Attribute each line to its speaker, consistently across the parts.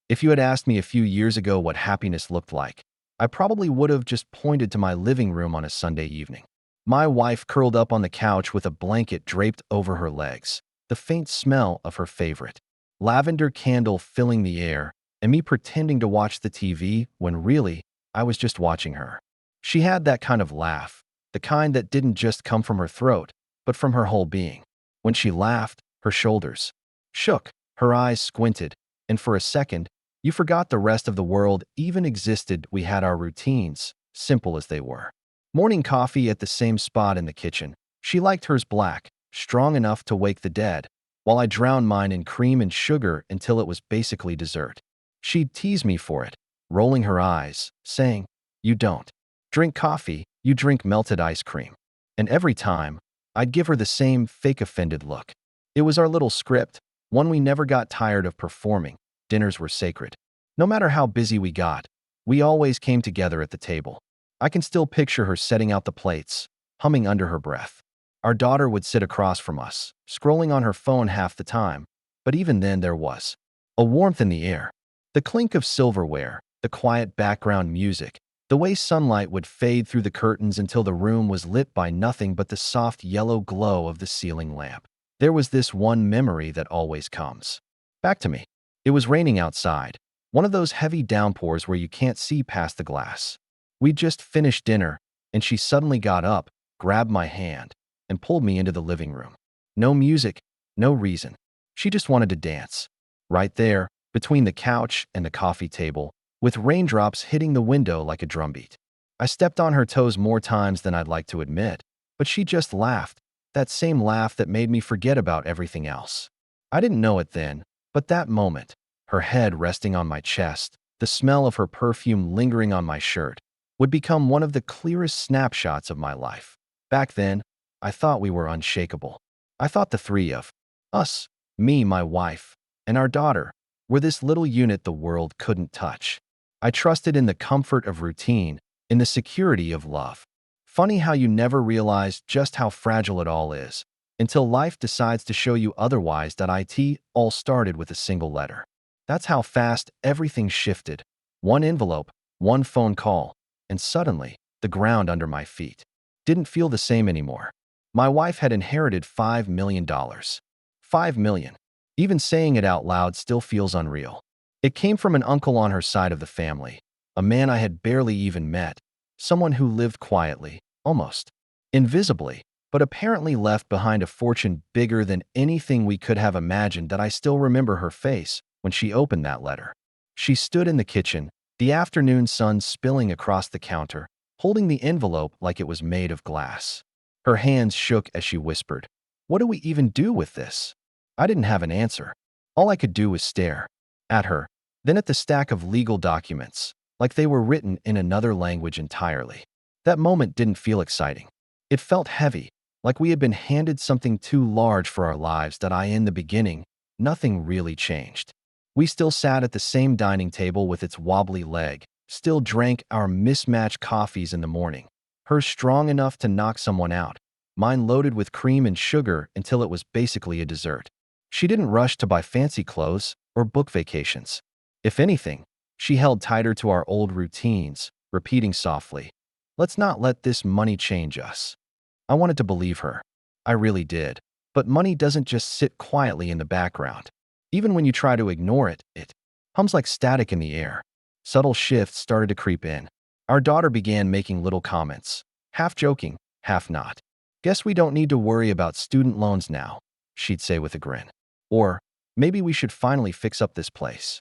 Speaker 1: If you had asked me a few years ago what happiness looked like, I probably would have just pointed to my living room on a Sunday evening. My wife curled up on the couch with a blanket draped over her legs, the faint smell of her favorite lavender candle filling the air, and me pretending to watch the TV when really I was just watching her. She had that kind of laugh, the kind that didn't just come from her throat, but from her whole being. When she laughed, her shoulders shook, her eyes squinted, and for a second, you forgot the rest of the world even existed. We had our routines, simple as they were. Morning coffee at the same spot in the kitchen. She liked hers black, strong enough to wake the dead, while I drowned mine in cream and sugar until it was basically dessert. She'd tease me for it, rolling her eyes, saying, "You don't drink coffee, you drink melted ice cream." And every time, I'd give her the same fake offended look. It was our little script, one we never got tired of performing. Dinners were sacred. No matter how busy we got, we always came together at the table. I can still picture her setting out the plates, humming under her breath. Our daughter would sit across from us, scrolling on her phone half the time, but even then there was a warmth in the air. The clink of silverware, the quiet background music, the way sunlight would fade through the curtains until the room was lit by nothing but the soft yellow glow of the ceiling lamp. There was this one memory that always comes back to me. It was raining outside, one of those heavy downpours where you can't see past the glass. We'd just finished dinner, and she suddenly got up, grabbed my hand, and pulled me into the living room. No music, no reason. She just wanted to dance. Right there, between the couch and the coffee table, with raindrops hitting the window like a drumbeat. I stepped on her toes more times than I'd like to admit, but she just laughed, that same laugh that made me forget about everything else. I didn't know it then, but that moment, her head resting on my chest, the smell of her perfume lingering on my shirt, would become one of the clearest snapshots of my life. Back then, I thought we were unshakable. I thought the three of us, me, my wife, and our daughter, were this little unit the world couldn't touch. I trusted in the comfort of routine, in the security of love. Funny how you never realize just how fragile it all is, until life decides to show you otherwise. It all started with a single letter. That's how fast everything shifted. One envelope, one phone call, and suddenly, the ground under my feet didn't feel the same anymore. My wife had inherited $5 million. $5 million. Even saying it out loud still feels unreal. It came from an uncle on her side of the family, a man I had barely even met, someone who lived quietly, almost invisibly, but apparently left behind a fortune bigger than anything we could have imagined. I still remember her face when she opened that letter. She stood in the kitchen, the afternoon sun spilling across the counter, holding the envelope like it was made of glass. Her hands shook as she whispered, "What do we even do with this?" I didn't have an answer. All I could do was stare at her, then at the stack of legal documents, like they were written in another language entirely. That moment didn't feel exciting. It felt heavy, like we had been handed something too large for our lives. In the beginning, nothing really changed. We still sat at the same dining table with its wobbly leg, still drank our mismatched coffees in the morning, hers strong enough to knock someone out, mine loaded with cream and sugar until it was basically a dessert. She didn't rush to buy fancy clothes or book vacations. If anything, she held tighter to our old routines, repeating softly, "Let's not let this money change us." I wanted to believe her. I really did. But money doesn't just sit quietly in the background. Even when you try to ignore it, it hums like static in the air. Subtle shifts started to creep in. Our daughter began making little comments, half joking, half not. "Guess we don't need to worry about student loans now," she'd say with a grin. Or, "Maybe we should finally fix up this place."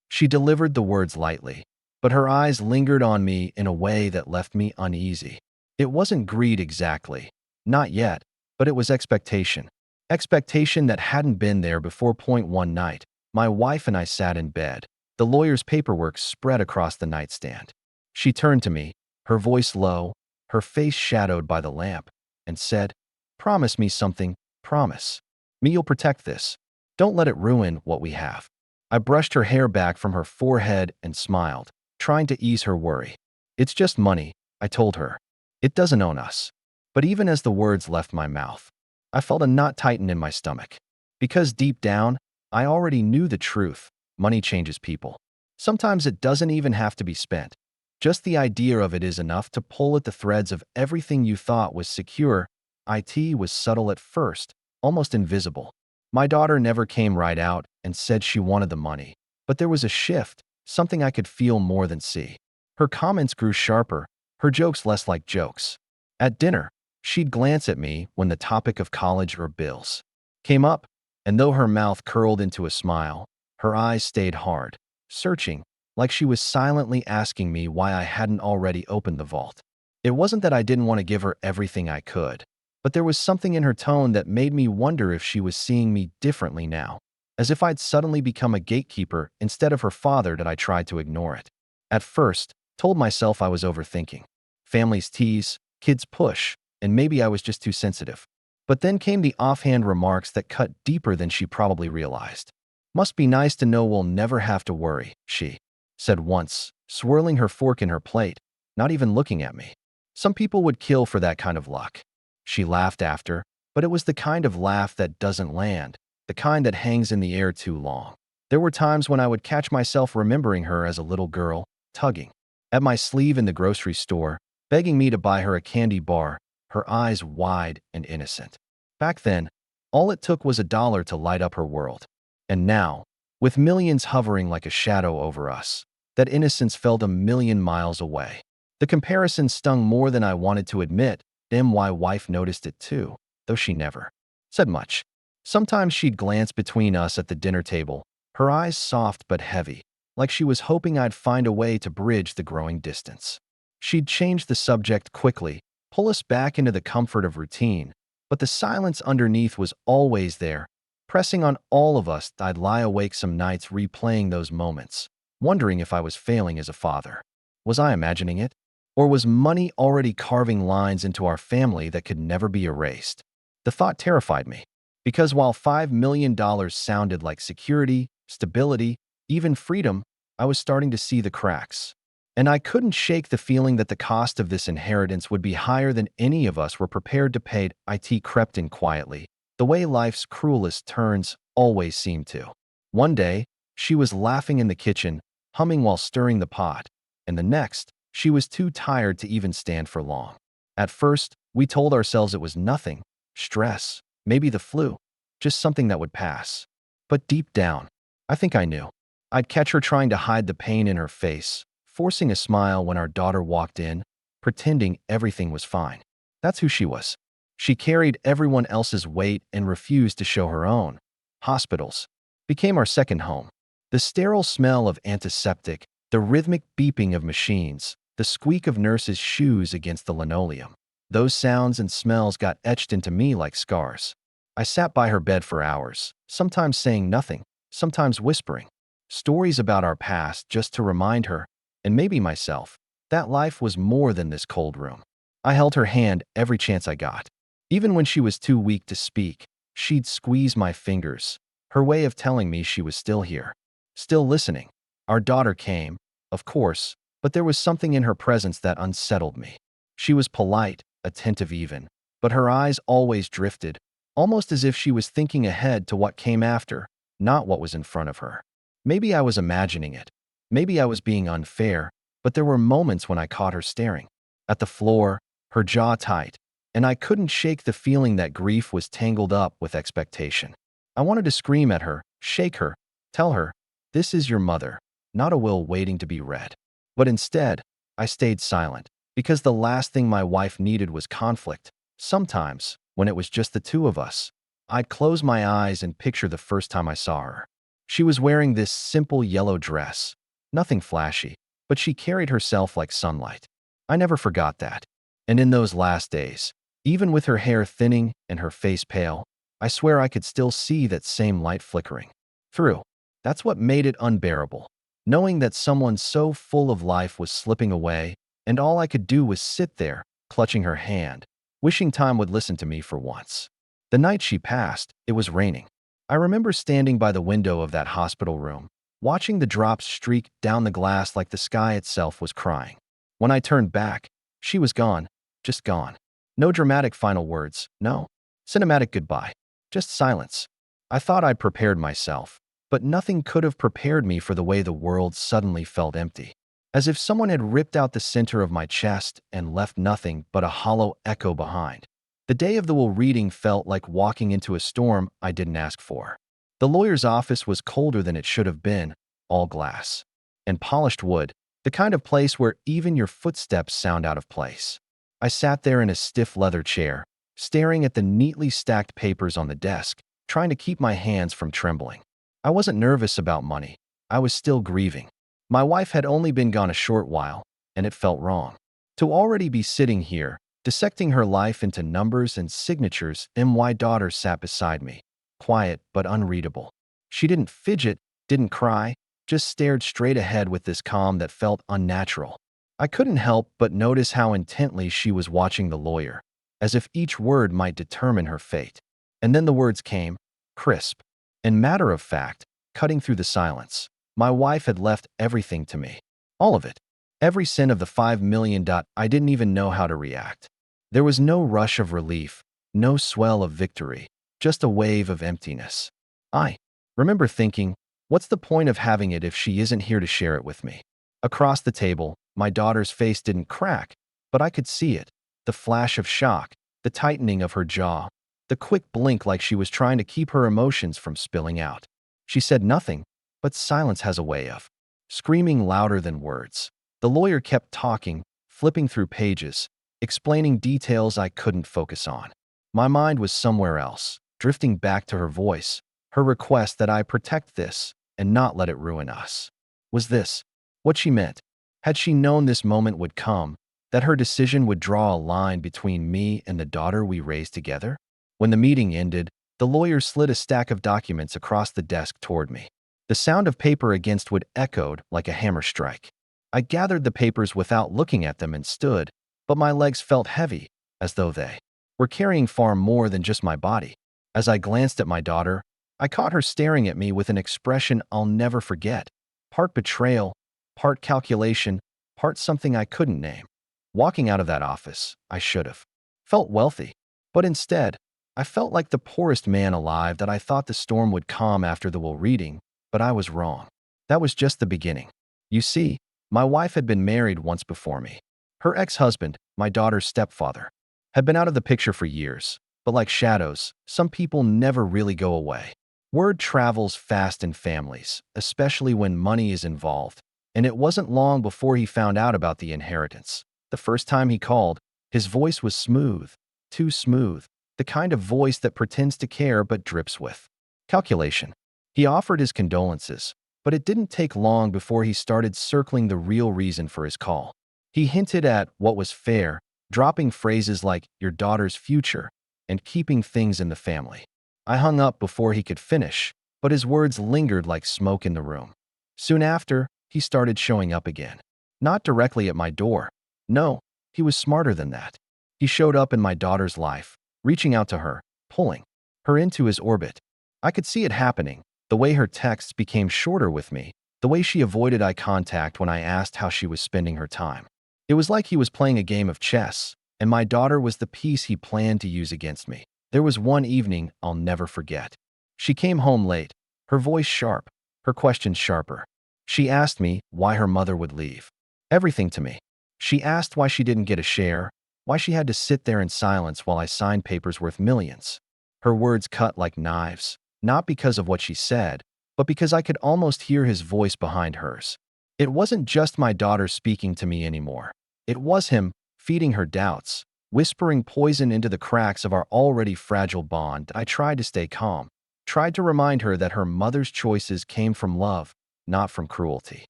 Speaker 1: She delivered the words lightly, but her eyes lingered on me in a way that left me uneasy. It wasn't greed exactly. Not yet, but it was expectation. Expectation that hadn't been there before. One night, my wife and I sat in bed, the lawyer's paperwork spread across the nightstand. She turned to me, her voice low, her face shadowed by the lamp, and said, "Promise me something, promise me you'll protect this. Don't let it ruin what we have." I brushed her hair back from her forehead and smiled, trying to ease her worry. "It's just money," I told her. "It doesn't own us." But even as the words left my mouth, I felt a knot tighten in my stomach. Because deep down, I already knew the truth. Money changes people. Sometimes it doesn't even have to be spent. Just the idea of it is enough to pull at the threads of everything you thought was secure. It was subtle at first, almost invisible. My daughter never came right out and said she wanted the money. But there was a shift, something I could feel more than see. Her comments grew sharper, her jokes less like jokes. At dinner, she'd glance at me when the topic of college or bills came up, and though her mouth curled into a smile, her eyes stayed hard, searching, like she was silently asking me why I hadn't already opened the vault. It wasn't that I didn't want to give her everything I could, but there was something in her tone that made me wonder if she was seeing me differently now, as if I'd suddenly become a gatekeeper instead of her father that I tried to ignore it. At first, told myself I was overthinking. Families tease, kids push, and maybe I was just too sensitive. But then came the offhand remarks that cut deeper than she probably realized. Must be nice to know we'll never have to worry, she said once, swirling her fork in her plate, not even looking at me. Some people would kill for that kind of luck. She laughed after, but it was the kind of laugh that doesn't land, the kind that hangs in the air too long. There were times when I would catch myself remembering her as a little girl, tugging at my sleeve in the grocery store, begging me to buy her a candy bar, her eyes wide and innocent. Back then, all it took was $1 to light up her world. And now, with millions hovering like a shadow over us, that innocence felt a million miles away. The comparison stung more than I wanted to admit. My wife noticed it too, though she never said much. Sometimes she'd glance between us at the dinner table, her eyes soft but heavy, like she was hoping I'd find a way to bridge the growing distance. She'd change the subject quickly, pull us back into the comfort of routine, but the silence underneath was always there, pressing on all of us. I'd lie awake some nights replaying those moments, wondering if I was failing as a father. Was I imagining it? Or was money already carving lines into our family that could never be erased? The thought terrified me, because while $5 million sounded like security, stability, even freedom, I was starting to see the cracks. And I couldn't shake the feeling that the cost of this inheritance would be higher than any of us were prepared to pay. It crept in quietly, the way life's cruelest turns always seem to. One day, she was laughing in the kitchen, humming while stirring the pot, and the next, she was too tired to even stand for long. At first, we told ourselves it was nothing, stress, maybe the flu, just something that would pass. But deep down, I think I knew. I'd catch her trying to hide the pain in her face, forcing a smile when our daughter walked in, pretending everything was fine. That's who she was. She carried everyone else's weight and refused to show her own. Hospitals became our second home. The sterile smell of antiseptic, the rhythmic beeping of machines, the squeak of nurses' shoes against the linoleum. Those sounds and smells got etched into me like scars. I sat by her bed for hours, sometimes saying nothing, sometimes whispering. Stories about our past just to remind her, and maybe myself, that life was more than this cold room. I held her hand every chance I got. Even when she was too weak to speak, she'd squeeze my fingers, her way of telling me she was still here, still listening. Our daughter came, of course, but there was something in her presence that unsettled me. She was polite, attentive even, but her eyes always drifted, almost as if she was thinking ahead to what came after, not what was in front of her. Maybe I was imagining it. Maybe I was being unfair, but there were moments when I caught her staring at the floor, her jaw tight, and I couldn't shake the feeling that grief was tangled up with expectation. I wanted to scream at her, shake her, tell her, "This is your mother, not a will waiting to be read." But instead, I stayed silent, because the last thing my wife needed was conflict. Sometimes, when it was just the two of us, I'd close my eyes and picture the first time I saw her. She was wearing this simple yellow dress, nothing flashy, but she carried herself like sunlight. I never forgot that. And in those last days, even with her hair thinning and her face pale, I swear I could still see that same light flickering through. That's what made it unbearable, knowing that someone so full of life was slipping away, and all I could do was sit there, clutching her hand, wishing time would listen to me for once. The night she passed, it was raining. I remember standing by the window of that hospital room, watching the drops streak down the glass like the sky itself was crying. When I turned back, she was gone, just gone. No dramatic final words, no cinematic goodbye, just silence. I thought I'd prepared myself, but nothing could have prepared me for the way the world suddenly felt empty. As if someone had ripped out the center of my chest and left nothing but a hollow echo behind. The day of the will reading felt like walking into a storm I didn't ask for. The lawyer's office was colder than it should have been, all glass and polished wood, the kind of place where even your footsteps sound out of place. I sat there in a stiff leather chair, staring at the neatly stacked papers on the desk, trying to keep my hands from trembling. I wasn't nervous about money. I was still grieving. My wife had only been gone a short while, and it felt wrong. To already be sitting here, dissecting her life into numbers and signatures, my daughter sat beside me, quiet but unreadable. She didn't fidget, didn't cry, just stared straight ahead with this calm that felt unnatural. I couldn't help but notice how intently she was watching the lawyer, as if each word might determine her fate. And then the words came, crisp and matter of fact, cutting through the silence. My wife had left everything to me. All of it. Every cent of the $5 million. I didn't even know how to react. There was no rush of relief, no swell of victory, just a wave of emptiness. I remember thinking, what's the point of having it if she isn't here to share it with me? Across the table, my daughter's face didn't crack, but I could see it. The flash of shock, the tightening of her jaw, the quick blink like she was trying to keep her emotions from spilling out. She said nothing, but silence has a way of screaming louder than words. The lawyer kept talking, flipping through pages, explaining details I couldn't focus on. My mind was somewhere else, drifting back to her voice, her request that I protect this and not let it ruin us. Was this what she meant? Had she known this moment would come, that her decision would draw a line between me and the daughter we raised together? When the meeting ended, the lawyer slid a stack of documents across the desk toward me. The sound of paper against wood echoed like a hammer strike. I gathered the papers without looking at them and stood, but my legs felt heavy, as though they were carrying far more than just my body. As I glanced at my daughter, I caught her staring at me with an expression I'll never forget. Part betrayal, part calculation, part something I couldn't name. Walking out of that office, I should have felt wealthy, but instead, I felt like the poorest man alive. That I thought the storm would calm after the will reading, but I was wrong. That was just the beginning. You see, my wife had been married once before me. Her ex-husband, my daughter's stepfather, had been out of the picture for years, but like shadows, some people never really go away. Word travels fast in families, especially when money is involved, and it wasn't long before he found out about the inheritance. The first time he called, his voice was smooth, too smooth, the kind of voice that pretends to care but drips with calculation. He offered his condolences, but it didn't take long before he started circling the real reason for his call. He hinted at what was fair, dropping phrases like your daughter's future and keeping things in the family. I hung up before he could finish, but his words lingered like smoke in the room. Soon after, he started showing up again. Not directly at my door. No, he was smarter than that. He showed up in my daughter's life, reaching out to her, pulling her into his orbit. I could see it happening, the way her texts became shorter with me, the way she avoided eye contact when I asked how she was spending her time. It was like he was playing a game of chess, and my daughter was the piece he planned to use against me. There was one evening I'll never forget. She came home late, her voice sharp, her questions sharper. She asked me why her mother would leave. Everything to me. She asked why she didn't get a share, why she had to sit there in silence while I signed papers worth millions. Her words cut like knives, not because of what she said, but because I could almost hear his voice behind hers. It wasn't just my daughter speaking to me anymore. It was him, feeding her doubts, whispering poison into the cracks of our already fragile bond. I tried to stay calm, tried to remind her that her mother's choices came from love, not from cruelty.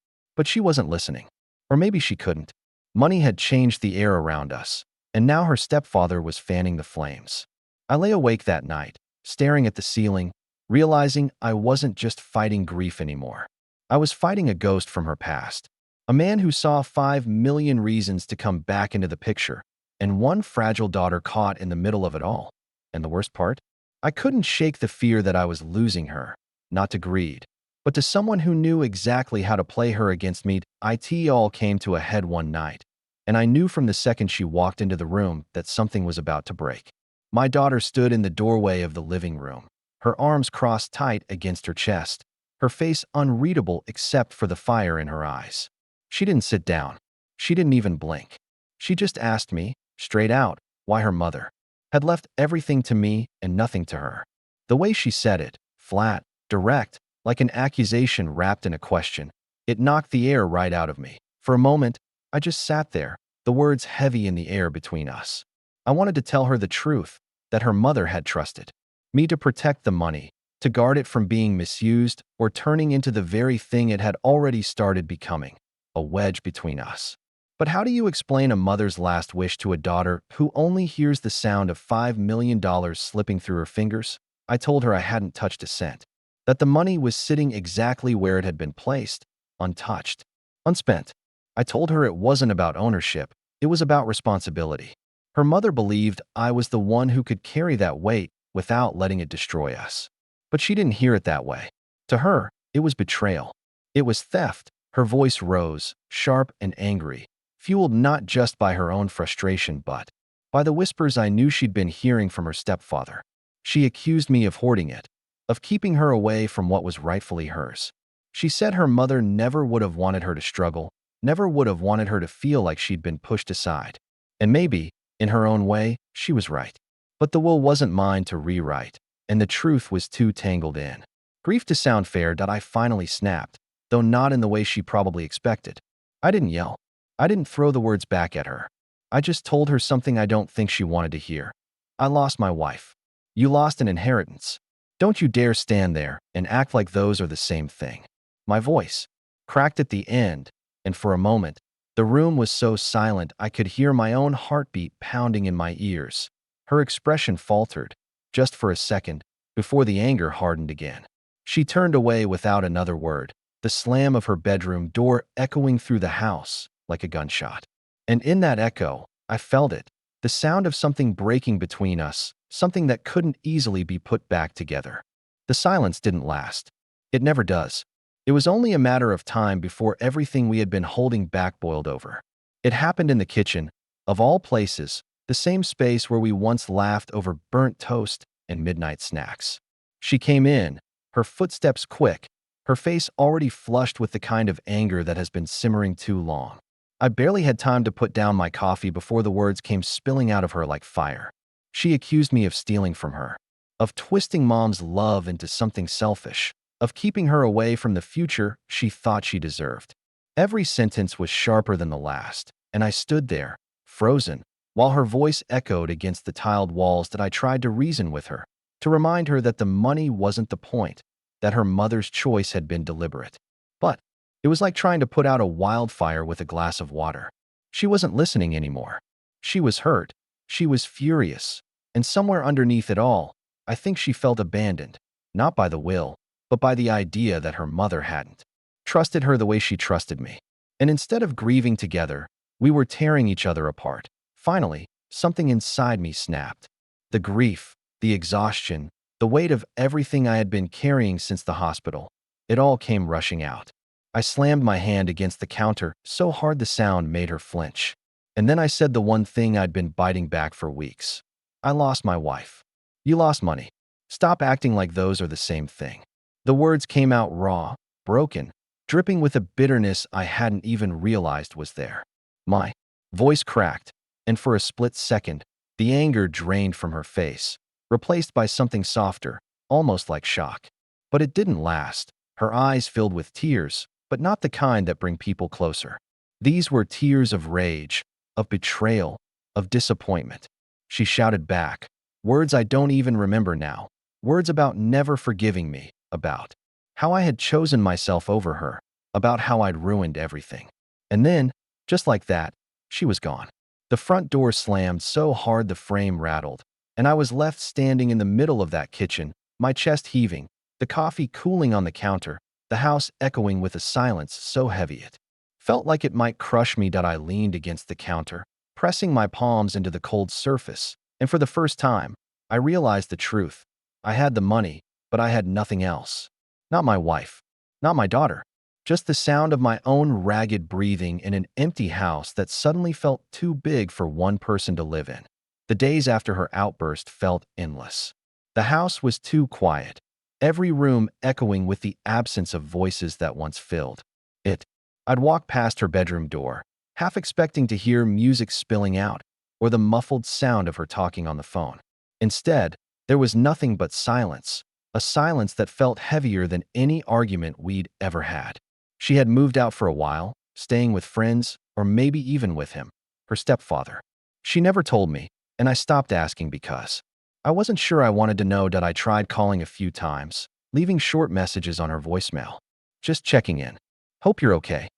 Speaker 1: But she wasn't listening. Or maybe she couldn't. Money had changed the air around us, and now her stepfather was fanning the flames. I lay awake that night, staring at the ceiling, realizing I wasn't just fighting grief anymore. I was fighting a ghost from her past, a man who saw 5 million reasons to come back into the picture, and one fragile daughter caught in the middle of it all. And the worst part? I couldn't shake the fear that I was losing her, not to greed, but to someone who knew exactly how to play her against me. It all came to a head one night, and I knew from the second she walked into the room that something was about to break. My daughter stood in the doorway of the living room, her arms crossed tight against her chest, her face unreadable except for the fire in her eyes. She didn't sit down. She didn't even blink. She just asked me, straight out, why her mother had left everything to me and nothing to her. The way she said it, flat, direct, like an accusation wrapped in a question, it knocked the air right out of me. For a moment, I just sat there, the words heavy in the air between us. I wanted to tell her the truth, that her mother had trusted me to protect the money, to guard it from being misused or turning into the very thing it had already started becoming, a wedge between us. But how do you explain a mother's last wish to a daughter who only hears the sound of $5 million slipping through her fingers? I told her I hadn't touched a cent, that the money was sitting exactly where it had been placed, untouched, unspent. I told her it wasn't about ownership, it was about responsibility. Her mother believed I was the one who could carry that weight without letting it destroy us. But she didn't hear it that way. To her, it was betrayal. It was theft. Her voice rose, sharp and angry, fueled not just by her own frustration but by the whispers I knew she'd been hearing from her stepfather. She accused me of hoarding it, of keeping her away from what was rightfully hers. She said her mother never would have wanted her to struggle, never would have wanted her to feel like she'd been pushed aside. And maybe, in her own way, she was right. But the will wasn't mine to rewrite, and the truth was too tangled in. Grief to sound fair, I finally snapped, though not in the way she probably expected. I didn't yell. I didn't throw the words back at her. I just told her something I don't think she wanted to hear. I lost my wife. You lost an inheritance. Don't you dare stand there and act like those are the same thing. My voice cracked at the end, and for a moment, the room was so silent I could hear my own heartbeat pounding in my ears. Her expression faltered, just for a second, before the anger hardened again. She turned away without another word, the slam of her bedroom door echoing through the house like a gunshot. And in that echo, I felt it, the sound of something breaking between us, something that couldn't easily be put back together. The silence didn't last. It never does. It was only a matter of time before everything we had been holding back boiled over. It happened in the kitchen, of all places, the same space where we once laughed over burnt toast and midnight snacks. She came in, her footsteps quick, her face already flushed with the kind of anger that has been simmering too long. I barely had time to put down my coffee before the words came spilling out of her like fire. She accused me of stealing from her, of twisting Mom's love into something selfish, of keeping her away from the future she thought she deserved. Every sentence was sharper than the last, and I stood there, frozen, while her voice echoed against the tiled walls that I tried to reason with her, to remind her that the money wasn't the point, that her mother's choice had been deliberate. But it was like trying to put out a wildfire with a glass of water. She wasn't listening anymore. She was hurt. She was furious. And somewhere underneath it all, I think she felt abandoned, not by the will, but by the idea that her mother hadn't trusted her the way she trusted me. And instead of grieving together, we were tearing each other apart. Finally, something inside me snapped. The grief, the exhaustion, the weight of everything I had been carrying since the hospital, it all came rushing out. I slammed my hand against the counter so hard the sound made her flinch. And then I said the one thing I'd been biting back for weeks. I lost my wife. You lost money. Stop acting like those are the same thing. The words came out raw, broken, dripping with a bitterness I hadn't even realized was there. My voice cracked, and for a split second, the anger drained from her face, replaced by something softer, almost like shock. But it didn't last. Her eyes filled with tears, but not the kind that bring people closer. These were tears of rage, of betrayal, of disappointment. She shouted back, words I don't even remember now, words about never forgiving me, about how I had chosen myself over her, about how I'd ruined everything. And then, just like that, she was gone. The front door slammed so hard the frame rattled, and I was left standing in the middle of that kitchen, my chest heaving, the coffee cooling on the counter, the house echoing with a silence so heavy it felt like it might crush me. I leaned against the counter, pressing my palms into the cold surface, and for the first time, I realized the truth. I had the money, but I had nothing else. Not my wife, not my daughter, just the sound of my own ragged breathing in an empty house that suddenly felt too big for one person to live in. The days after her outburst felt endless. The house was too quiet. every room echoing with the absence of voices that once filled it. I'd walk past her bedroom door, half expecting to hear music spilling out or the muffled sound of her talking on the phone. Instead, there was nothing but silence, a silence that felt heavier than any argument we'd ever had. She had moved out for a while, staying with friends, or maybe even with him, her stepfather. She never told me, and I stopped asking because I wasn't sure I wanted to know. That I tried calling a few times, leaving short messages on her voicemail. Just checking in. Hope you're okay.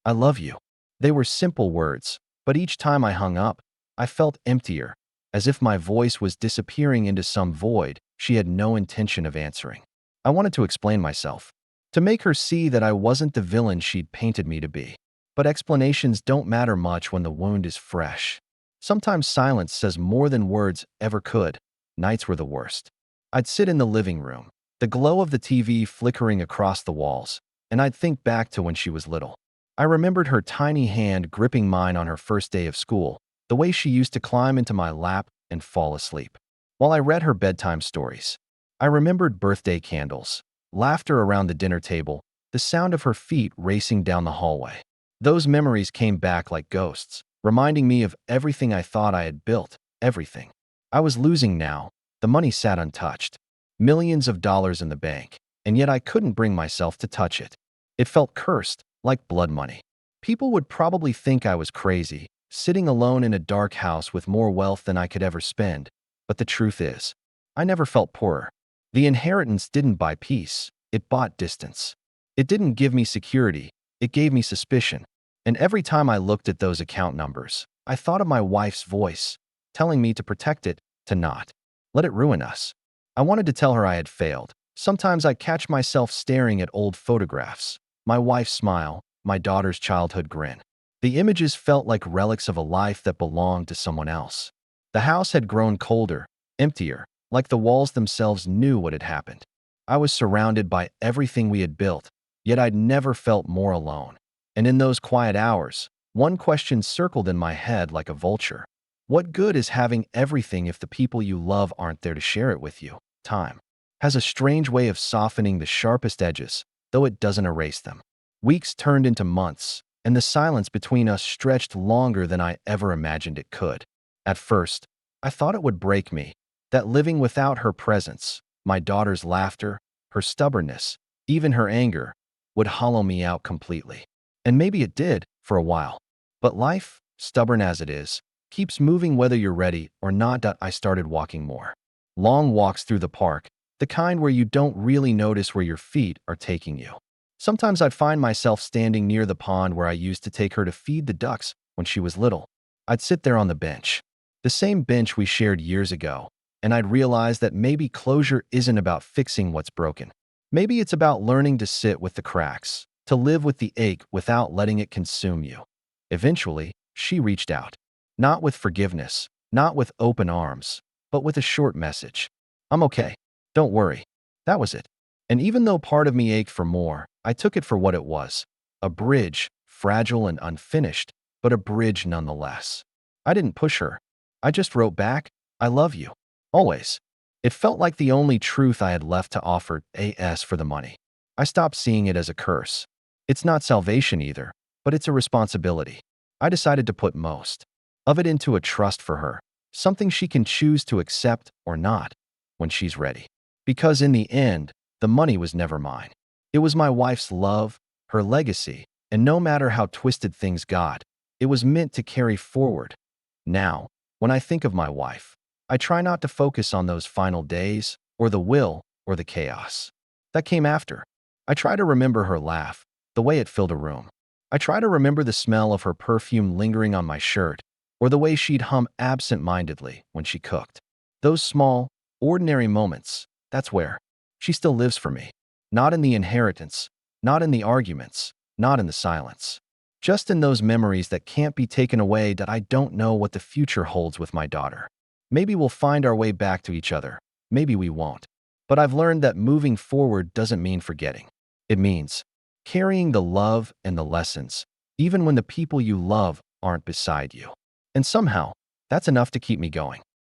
Speaker 1: I love you. They were simple words, but each time I hung up, I felt emptier, as if my voice was disappearing into some void she had no intention of answering. I wanted to explain myself, to make her see that I wasn't the villain she'd painted me to be. But explanations don't matter much when the wound is fresh. Sometimes silence says more than words ever could. Nights were the worst. I'd sit in the living room, the glow of the TV flickering across the walls, and I'd think back to when she was little. I remembered her tiny hand gripping mine on her first day of school, the way she used to climb into my lap and fall asleep while I read her bedtime stories. I remembered birthday candles, laughter around the dinner table, the sound of her feet racing down the hallway. Those memories came back like ghosts, reminding me of everything I thought I had built, everything. I was losing now. The money sat untouched, millions of dollars in the bank, and yet I couldn't bring myself to touch it. It felt cursed, like blood money. People would probably think I was crazy, sitting alone in a dark house with more wealth than I could ever spend. But the truth is, I never felt poorer. The inheritance didn't buy peace, it bought distance. It didn't give me security, it gave me suspicion. And every time I looked at those account numbers, I thought of my wife's voice, telling me to protect it, to not let it ruin us. I wanted to tell her I had failed. Sometimes I catch myself staring at old photographs, my wife's smile, my daughter's childhood grin. The images felt like relics of a life that belonged to someone else. The house had grown colder, emptier, like the walls themselves knew what had happened. I was surrounded by everything we had built, yet I'd never felt more alone. And in those quiet hours, one question circled in my head like a vulture. What good is having everything if the people you love aren't there to share it with you? Time has a strange way of softening the sharpest edges, though it doesn't erase them. Weeks turned into months, and the silence between us stretched longer than I ever imagined it could. At first, I thought it would break me, that living without her presence, my daughter's laughter, her stubbornness, even her anger, would hollow me out completely. And maybe it did, for a while. But life, stubborn as it is, keeps moving whether you're ready or not. I started walking more. Long walks through the park, the kind where you don't really notice where your feet are taking you. Sometimes I'd find myself standing near the pond where I used to take her to feed the ducks when she was little. I'd sit there on the bench, the same bench we shared years ago, and I'd realize that maybe closure isn't about fixing what's broken. Maybe it's about learning to sit with the cracks, to live with the ache without letting it consume you. Eventually, she reached out. Not with forgiveness, not with open arms, but with a short message. I'm okay. Don't worry. That was it. And even though part of me ached for more, I took it for what it was. A bridge, fragile and unfinished, but a bridge nonetheless. I didn't push her. I just wrote back, I love you. Always. It felt like the only truth I had left to offer. As for the money, I stopped seeing it as a curse. It's not salvation either, but it's a responsibility. I decided to put most of it into a trust for her, something she can choose to accept or not when she's ready. Because in the end, the money was never mine. It was my wife's love, her legacy, and no matter how twisted things got, it was meant to carry forward. Now, when I think of my wife, I try not to focus on those final days, or the will, or the chaos that came after. I try to remember her laugh, the way it filled a room. I try to remember the smell of her perfume lingering on my shirt, or the way she'd hum absent-mindedly when she cooked. Those small, ordinary moments, that's where she still lives for me. Not in the inheritance, not in the arguments, not in the silence. Just in those memories that can't be taken away. That I don't know what the future holds with my daughter. Maybe we'll find our way back to each other. Maybe we won't. But I've learned that moving forward doesn't mean forgetting. It means carrying the love and the lessons, even when the people you love aren't beside you. And somehow, that's enough to keep me going.